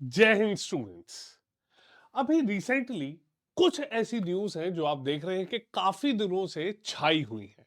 जय हिंद स्टूडेंट्स। अभी रिसेंटली कुछ ऐसी न्यूज हैं जो आप देख रहे हैं कि काफी दिनों से छाई हुई है।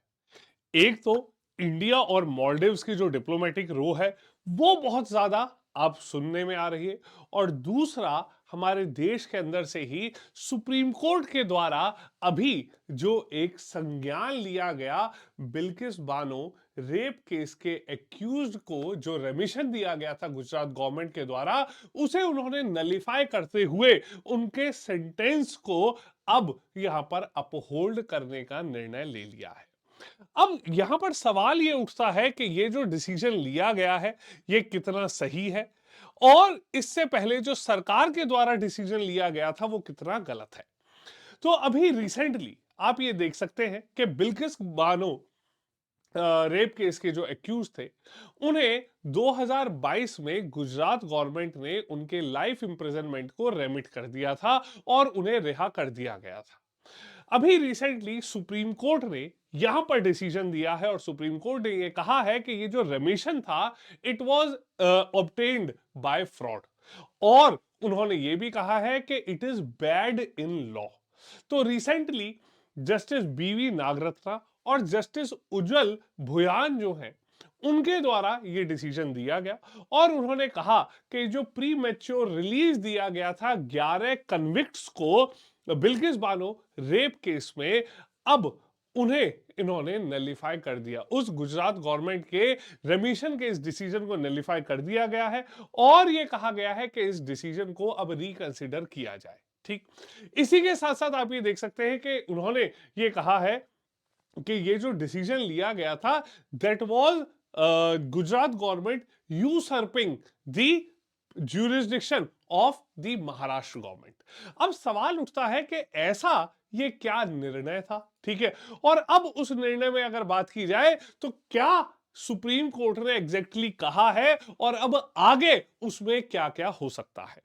एक तो इंडिया और मालदीव्स की जो डिप्लोमेटिक रो है वो बहुत ज्यादा आप सुनने में आ रही है। और दूसरा, हमारे देश के अंदर से ही सुप्रीम कोर्ट के द्वारा अभी जो एक संज्ञान लिया गया बिल्किस बानो रेप केस के एक्यूज्ड को जो रेमिशन दिया गया था गुजरात गवर्नमेंट के द्वारा, उसे उन्होंने नलिफाई करते हुए उनके सेंटेंस को अब यहां पर अपहोल्ड करने का निर्णय ले लिया है। अब यहां पर सवाल यह उठता है कि यह जो डिसीजन लिया गया है यह कितना सही है, और इससे पहले जो सरकार के द्वारा डिसीजन लिया गया था वो कितना गलत है। तो अभी रिसेंटली आप ये देख सकते हैं कि बिल्किस बानो रेप केस के जो एक्यूज थे, उन्हें 2022 में गुजरात गवर्नमेंट ने उनके लाइफ इंप्रिजनमेंट को रेमिट कर दिया था और उन्हें रिहा कर दिया गया था। अभी रिसेंटली सुप्रीम कोर्ट ने यहां पर डिसीजन दिया है और सुप्रीम कोर्ट ने यह कहा है कि ये जो रेमिशन था it was obtained by fraud, और उन्होंने ये भी कहा है कि it is bad in law. तो रिसेंटली जस्टिस बीवी नागरत्ना और जस्टिस उज्जवल भुयान जो हैं, उनके द्वारा ये डिसीजन दिया गया और उन्होंने कहा कि जो प्री मैच्योर रिलीज दिया गया था 11 कन्विक्ट्स को बिल्किस बानो रेप केस में, अब उन्हें इन्होंने नलिफाई कर दिया। उस गुजरात गवर्नमेंट के रेमिशन के इस डिसीजन को नलिफाई कर दिया गया है और यह कहा गया है कि इस डिसीजन को अब रिकंसिडर किया जाए। ठीक, इसी के साथ साथ आप ये देख सकते हैं कि उन्होंने ये कहा है कि ये जो डिसीजन लिया गया था that was Gujarat government usurping the jurisdiction of the Maharashtra government. अब सवाल उठता है कि ऐसा ये क्या निर्णय था, ठीक है। और अब उस निर्णय में अगर बात की जाए तो क्या सुप्रीम कोर्ट ने एग्जैक्टली कहा है और अब आगे उसमें क्या क्या हो सकता है।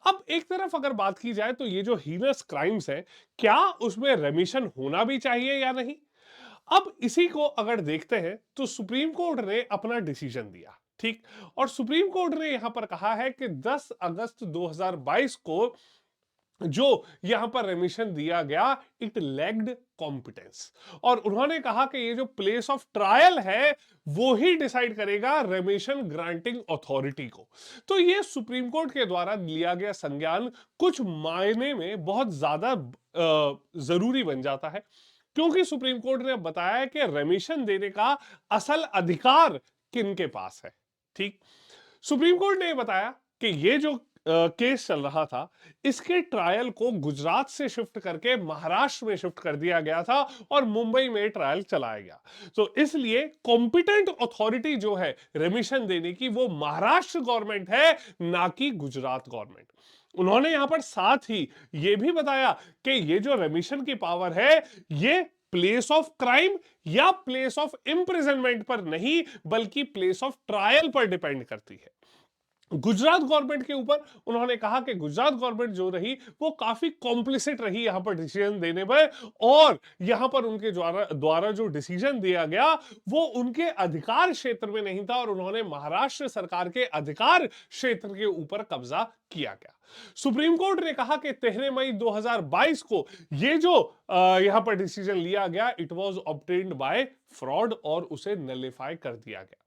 अब एक तरफ अगर बात की जाए तो ये जो हीनस क्राइम्स है, क्या उसमें रेमिशन होना भी चाहिए या नहीं। अब इसी को अगर देखते हैं तो सुप्रीम कोर्ट ने अपना डिसीजन दिया, ठीक। और सुप्रीम कोर्ट ने यहां पर कहा है कि 10 अगस्त 2022 को जो यहां पर रेमिशन दिया गया इट लैग्ड कॉम्पिटेंस, और उन्होंने कहा कि ये जो प्लेस ऑफ ट्रायल है वो ही डिसाइड करेगा रेमिशन ग्रांटिंग अथॉरिटी को। तो ये सुप्रीम कोर्ट के द्वारा लिया गया संज्ञान कुछ मायने में बहुत ज्यादा जरूरी बन जाता है, क्योंकि सुप्रीम कोर्ट ने बताया कि रेमिशन देने का असल अधिकार किन के पास है। ठीक, सुप्रीम कोर्ट ने बताया कि ये जो केस चल रहा था इसके ट्रायल को गुजरात से शिफ्ट करके महाराष्ट्र में शिफ्ट कर दिया गया था और मुंबई में ट्रायल चलाया गया। तो इसलिए कॉम्पिटेंट अथॉरिटी जो है रेमिशन देने की वो महाराष्ट्र गवर्नमेंट है, ना कि गुजरात गवर्नमेंट। उन्होंने यहां पर साथ ही यह भी बताया कि ये जो रेमिशन की पावर है ये प्लेस ऑफ क्राइम या प्लेस ऑफ इंप्रिजनमेंट पर नहीं बल्कि प्लेस ऑफ ट्रायल पर डिपेंड करती है। गुजरात गवर्नमेंट के ऊपर उन्होंने कहा कि गुजरात गवर्नमेंट जो रही वो काफी कॉम्प्लिसिट रही यहां पर डिसीजन देने में, और यहां पर उनके द्वारा द्वारा जो डिसीजन दिया गया वो उनके अधिकार क्षेत्र में नहीं था और उन्होंने महाराष्ट्र सरकार के अधिकार क्षेत्र के ऊपर कब्जा किया गया। सुप्रीम कोर्ट ने कहा कि 13 मई 2022 को ये जो यहां पर डिसीजन लिया गया it was obtained by fraud और उसे नलिफाई कर दिया गया।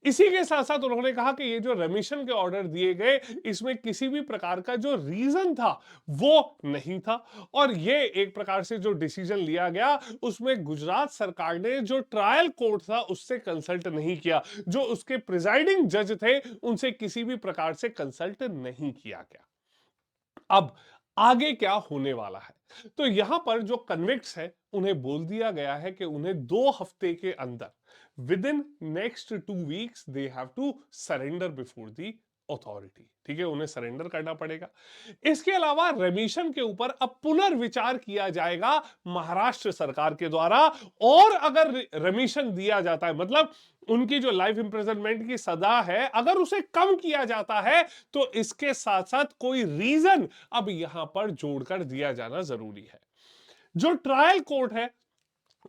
इसी के साथ साथ उन्होंने कहा कि ये जो रेमिशन के ऑर्डर दिए गए इसमें किसी भी प्रकार का जो रीजन था वो नहीं था, और ये एक प्रकार से जो डिसीजन लिया गया उसमें गुजरात सरकार ने जो ट्रायल कोर्ट था उससे कंसल्ट नहीं किया, जो उसके प्रिजाइडिंग जज थे उनसे किसी भी प्रकार से कंसल्ट नहीं किया गया। अब आगे क्या होने वाला है, तो यहां पर जो कन्विक्ट्स है उन्हें बोल दिया गया है कि उन्हें 2 हफ्ते के अंदर within next 2 weeks they have to surrender before the authority. ठीक है, उन्हें सरेंडर करना पड़ेगा। इसके अलावा रेमिशन के ऊपर अब पुनर्विचार किया जाएगा महाराष्ट्र सरकार के द्वारा, और अगर रेमिशन दिया जाता है मतलब उनकी जो लाइफ इंप्रिजनमेंट की सजा है अगर उसे कम किया जाता है तो इसके साथ साथ कोई रीजन अब यहां पर जोड़कर दिया जाना जरूरी है। जो ट्रायल कोर्ट है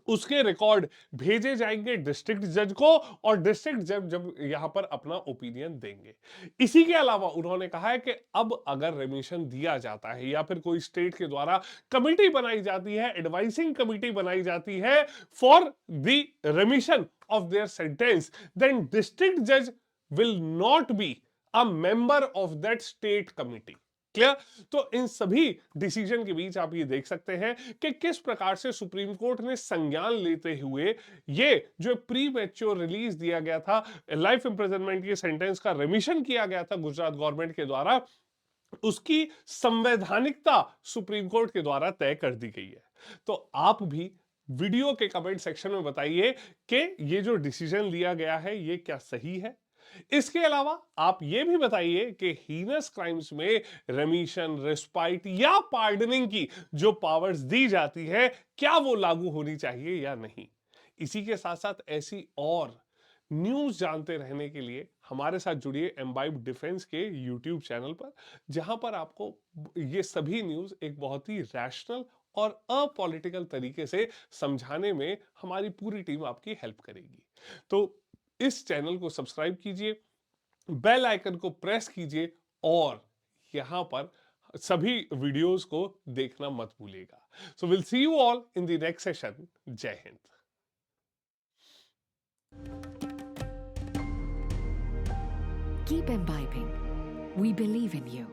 उसके रिकॉर्ड भेजे जाएंगे डिस्ट्रिक्ट जज को और डिस्ट्रिक्ट जज जब यहां पर अपना ओपिनियन देंगे। इसी के अलावा उन्होंने कहा है कि अब अगर रेमिशन दिया जाता है या फिर कोई स्टेट के द्वारा कमिटी बनाई जाती है, एडवाइसिंग कमिटी बनाई जाती है for the remission of their sentence, then district जज will not be a member of that state committee. Clear? तो इन सभी डिसीजन के बीच आप ये देख सकते हैं कि किस प्रकार से सुप्रीम कोर्ट ने संज्ञान लेते हुए ये जो प्री मैच्योर रिलीज दिया गया था, लाइफ इंप्रिजनमेंट के सेंटेंस का रिमिशन किया गया था गुजरात गवर्नमेंट के द्वारा, उसकी संवैधानिकता सुप्रीम कोर्ट के द्वारा तय कर दी गई है। तो आप भी वीडियो के कमेंट सेक्शन में बताइए कि ये जो डिसीजन लिया गया है ये क्या सही है। इसके अलावा आप ये भी बताइए कि हीनस क्राइम्स में रेमिशन, रिस्पाइट या पार्डनिंग की जो पावर्स दी जाती है, क्या वो लागू होनी चाहिए या नहीं। इसी के साथ साथ ऐसी और न्यूज जानते रहने के लिए हमारे साथ जुड़िए एम्बाइब डिफेंस के यूट्यूब चैनल पर, जहां पर आपको ये सभी न्यूज एक बहुत ही रैशनल और अपॉलिटिकल तरीके से समझाने में हमारी पूरी टीम आपकी हेल्प करेगी। तो इस चैनल को सब्सक्राइब कीजिए, बेल आइकन को प्रेस कीजिए और यहां पर सभी वीडियोस को देखना मत भूलिएगा। So will see you all in the next session. जय Hind. Keep imbibing. We believe in you.